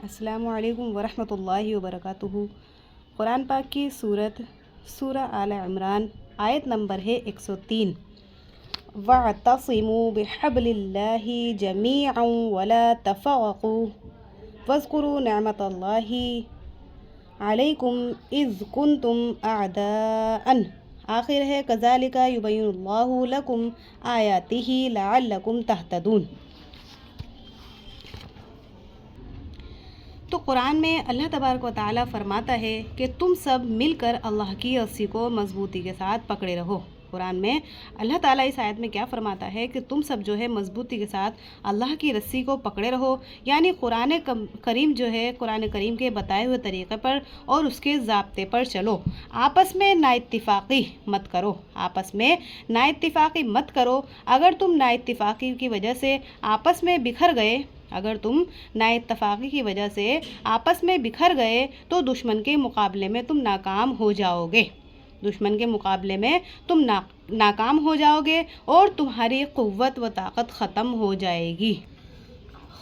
السلام علیکم ورحمۃ اللہ وبرکاتہ۔ قرآن پاک کی سورہ آل عمران آیت نمبر ہے 103۔ وَاعْتَصِمُوا بِحَبْلِ اللَّهِ جَمِيعًا وَلَا تَفَرَّقُوا وَاذْكُرُوا نِعْمَتَ اللَّهِ عَلَيْكُمْ إِذْ كُنْتُمْ أَعْدَاءً۔ آخر ہے كَذَلِكَ يُبَيِّنُ اللَّهُ لَكُمْ آيَاتِهِ لَعَلَّكُمْ تَهْتَدُونَ۔ تو قرآن میں اللہ تبارک و تعالیٰ فرماتا ہے کہ تم سب مل کر اللہ کی رسی کو مضبوطی کے ساتھ پکڑے رہو۔ قرآن میں اللہ تعالیٰ اس آیت میں کیا فرماتا ہے کہ تم سب جو ہے مضبوطی کے ساتھ اللہ کی رسی کو پکڑے رہو، یعنی قرآن کریم جو ہے قرآن کریم کے بتائے ہوئے طریقے پر اور اس کے ضابطے پر چلو۔ آپس میں نا اتفاقی مت کرو، آپس میں نا اتفاقی مت کرو۔ اگر تم نا اتفاقی کی وجہ سے آپس میں بکھر گئے تو دشمن کے مقابلے میں تم ناکام ہو جاؤ گے، ناکام ہو جاؤ گے اور تمہاری قوت و طاقت ختم ہو جائے گی۔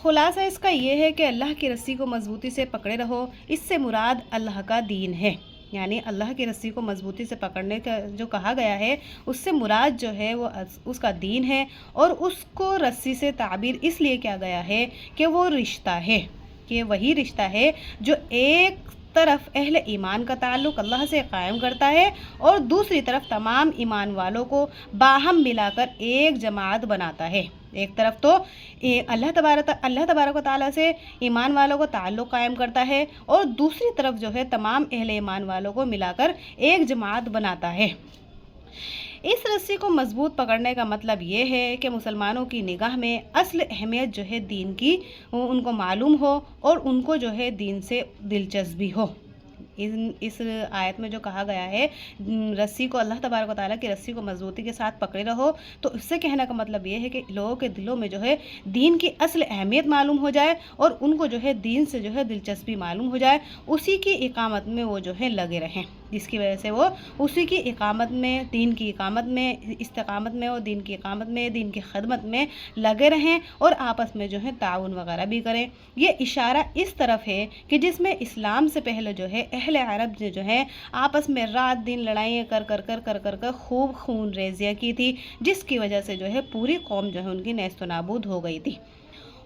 خلاصہ اس کا یہ ہے کہ اللہ کی رسی کو مضبوطی سے پکڑے رہو۔ اس سے مراد اللہ کا دین ہے، یعنی اللہ کی رسی کو مضبوطی سے پکڑنے کا جو کہا گیا ہے اس سے مراد جو ہے وہ اس کا دین ہے، اور اس کو رسی سے تعبیر اس لیے کیا گیا ہے کہ وہ رشتہ ہے، کہ وہی رشتہ ہے جو ایک طرف اہل ایمان کا تعلق اللہ سے قائم کرتا ہے اور دوسری طرف تمام ایمان والوں کو باہم ملا کر ایک جماعت بناتا ہے۔ ایک طرف تو اللہ تبارک و تعالیٰ سے ایمان والوں کو تعلق قائم کرتا ہے اور دوسری طرف جو ہے تمام اہل ایمان والوں کو ملا کر ایک جماعت بناتا ہے۔ اس رسی کو مضبوط پکڑنے کا مطلب یہ ہے کہ مسلمانوں کی نگاہ میں اصل اہمیت جو ہے دین کی ان کو معلوم ہو اور ان کو جو ہے دین سے دلچسپی ہو۔ اس آیت میں جو کہا گیا ہے رسی کو اللہ تبارک و تعالیٰ کی رسی کو مضبوطی کے ساتھ پکڑے رہو، تو اس سے کہنے کا مطلب یہ ہے کہ لوگوں کے دلوں میں جو ہے دین کی اصل اہمیت معلوم ہو جائے اور ان کو جو ہے دین سے جو ہے دلچسپی معلوم ہو جائے، اسی کی اقامت میں وہ جو ہے لگے رہیں، جس کی وجہ سے وہ اسی کی اقامت میں دین کی اقامت میں استقامت میں اور دین کی اقامت میں دین کی خدمت میں لگے رہیں اور آپس میں جو ہے تعاون وغیرہ بھی کریں۔ یہ اشارہ اس طرف ہے کہ جس میں اسلام سے پہلے جو ہے اہل عرب نے جو ہے آپس میں رات دن لڑائیاں کر خوب خون ریزیاں کی تھی، جس کی وجہ سے جو ہے پوری قوم جو ہے ان کی نیست و نابود ہو گئی تھی،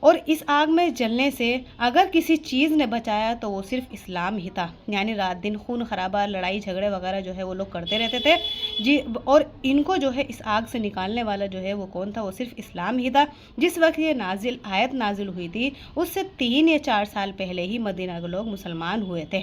اور اس آگ میں جلنے سے اگر کسی چیز نے بچایا تو وہ صرف اسلام ہی تھا، یعنی رات دن خون خرابہ لڑائی جھگڑے وغیرہ جو ہے وہ لوگ کرتے رہتے تھے جی، اور ان کو جو ہے اس آگ سے نکالنے والا جو ہے وہ کون تھا؟ وہ صرف اسلام ہی تھا۔ جس وقت یہ آیت نازل ہوئی تھی اس سے 3 یا 4 سال پہلے ہی مدینہ کے لوگ مسلمان ہوئے تھے۔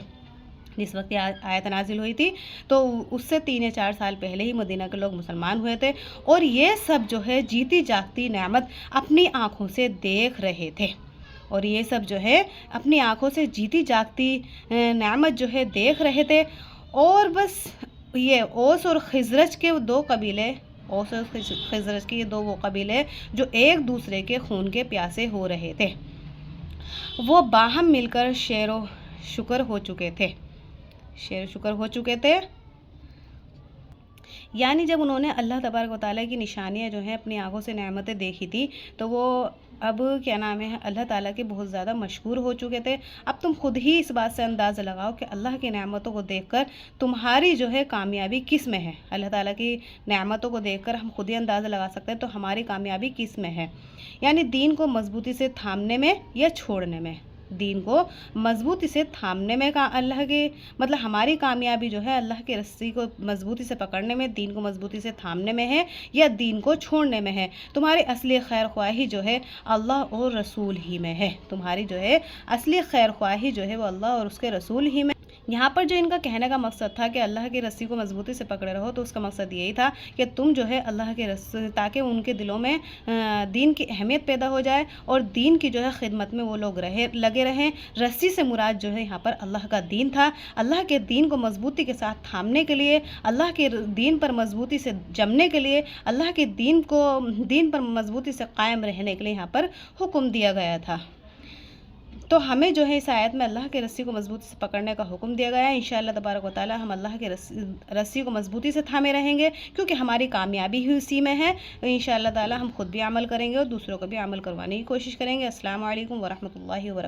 جس وقت یہ آیت نازل ہوئی تھی تو اس سے 3 یا 4 سال پہلے ہی مدینہ کے لوگ مسلمان ہوئے تھے، اور یہ سب جو ہے جیتی جاگتی نعمت اپنی آنکھوں سے دیکھ رہے تھے، اور یہ سب جو ہے اپنی آنکھوں سے جیتی جاگتی نعمت جو ہے دیکھ رہے تھے، اور بس یہ اوس اور خزرج کے دو وہ قبیلے جو ایک دوسرے کے خون کے پیاسے ہو رہے تھے، وہ باہم مل کر شیر و شکر ہو چکے تھے، یعنی جب انہوں نے اللہ تبارک و تعالیٰ کی نشانیاں جو ہیں اپنی آنکھوں سے نعمتیں دیکھی تھی تو وہ اب اللہ تعالیٰ کے بہت زیادہ مشکور ہو چکے تھے۔ اب تم خود ہی اس بات سے اندازہ لگاؤ کہ اللہ کی نعمتوں کو دیکھ کر تمہاری جو ہے کامیابی کس میں ہے۔ اللہ تعالیٰ کی نعمتوں کو دیکھ کر ہم خود ہی اندازہ لگا سکتے ہیں تو ہماری کامیابی کس میں ہے، یعنی دین کو مضبوطی سے تھامنے میں یا چھوڑنے میں۔ دین کو مضبوطی سے تھامنے میں ہماری کامیابی جو ہے اللہ کی رسی کو مضبوطی سے پکڑنے میں، دین کو مضبوطی سے تھامنے میں ہے یا دین کو چھوڑنے میں ہے۔ تمہاری اصلی خیر خواہی جو ہے اللہ اور رسول ہی میں ہے، تمہاری جو ہے اصلی خیر خواہی جو ہے وہ اللہ اور اس کے رسول ہی میں۔ یہاں پر جو ان کا کہنے کا مقصد تھا کہ اللہ کی رسی کو مضبوطی سے پکڑے رہو، تو اس کا مقصد یہی تھا کہ تم جو ہے اللہ کے تاکہ ان کے دلوں میں دین کی اہمیت پیدا ہو جائے اور دین کی جو ہے خدمت میں وہ لوگ لگے رہیں۔ رسی سے مراد جو ہے یہاں پر اللہ کا دین تھا۔ اللہ کے دین کو مضبوطی کے ساتھ تھامنے کے لیے، اللہ کے دین پر مضبوطی سے جمنے کے لیے، اللہ کے دین پر مضبوطی سے قائم رہنے کے لیے یہاں پر حکم دیا گیا تھا۔ تو ہمیں جو ہے اس آیت میں اللہ کے رسی کو مضبوطی سے پکڑنے کا حکم دیا گیا ہے۔ انشاءاللہ تبارک و تعالی ہم اللہ کے رسی کو مضبوطی سے تھامے رہیں گے، کیونکہ ہماری کامیابی ہی اسی میں ہے۔ انشاءاللہ تعالی ہم خود بھی عمل کریں گے اور دوسروں کو بھی عمل کروانے کی کوشش کریں گے۔ السلام علیکم ورحمۃ اللہ وبرکاتہ۔